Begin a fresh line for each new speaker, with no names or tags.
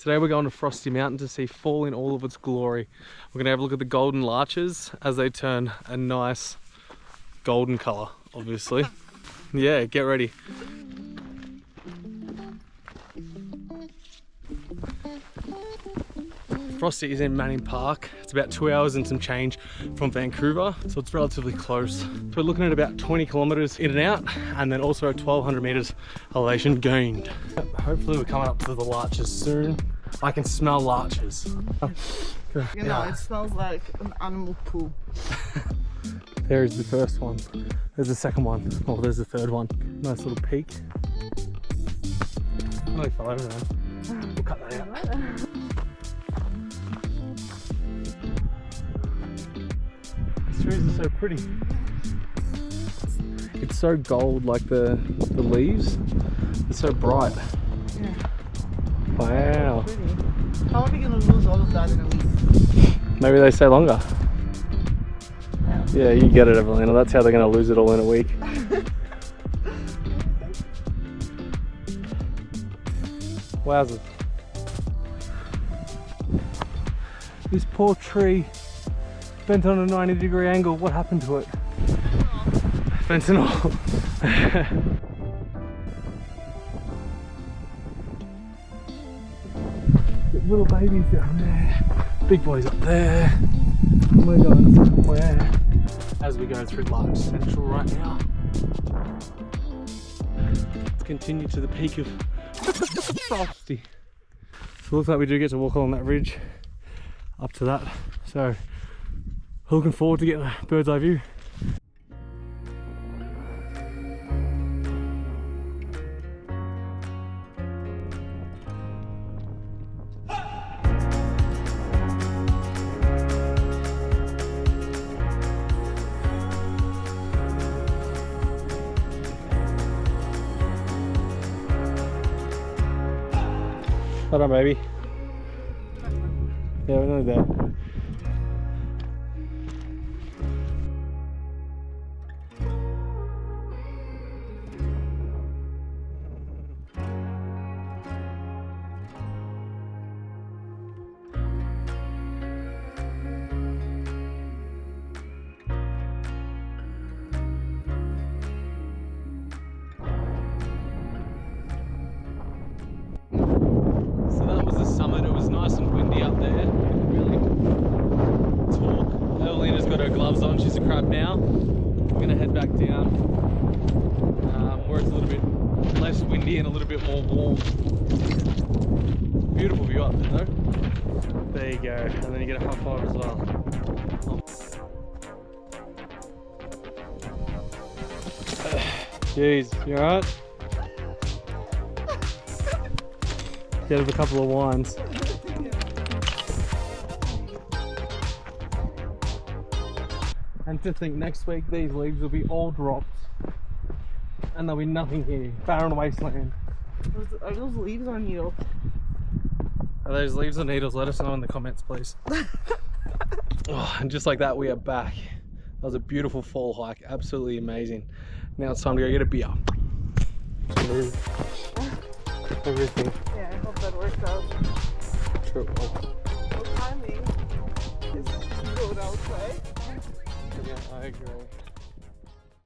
Today we're going to Frosty Mountain to see fall in all of its glory. We're going to have a look at the golden larches as they turn a nice golden colour, obviously. Yeah, get ready. Frosty is in Manning Park. It's about 2 hours and some change from Vancouver, so it's relatively close. So we're looking at about 20 kilometres in and out, and then also 1,200 metres elevation gained. Hopefully we're coming up to the larches soon. I can smell larches.
You know, it smells like an animal poo.
There's the first one. There's the second one. Oh, there's the third one. Nice little peak. I nearly fell over there. We'll cut that out. These trees are so pretty. It's so gold, like the leaves. They're so bright.
Yeah.
Wow.
How are we going to lose all of that in a week?
Maybe they stay longer. Yeah, you get it, Evelina. That's how they're going to lose it all in a week. Wowzers. This poor tree bent on a 90-degree angle. What happened to it? Fentanyl. Little babies down there. Big boys up there. We're going somewhere as we go through Larch Central right now. Let's continue to the peak of Frosty. So it looks like we do get to walk along that ridge up to that. So looking forward to getting a bird's eye view. Hold on, baby. Yeah, we're nearly there. Summit. It was nice and windy up there. Really talk. Evelina's got her gloves on. She's a crab now. We're gonna head back down where it's a little bit less windy and a little bit more warm. Beautiful view up there though. There you go. And then you get a high five as well. Jeez, you alright? Get a couple of wines. And to think next week these leaves will be all dropped and there'll be nothing here. Barren wasteland.
Are those leaves or needles?
Are those leaves or needles? Let us know in the comments, please. Oh, and just like that, we are back. That was a beautiful fall hike. Absolutely amazing. Now it's time to go get a beer. Everything.
Yeah, I hope that works out.
True.
What timing is good outside?
Yeah, I agree.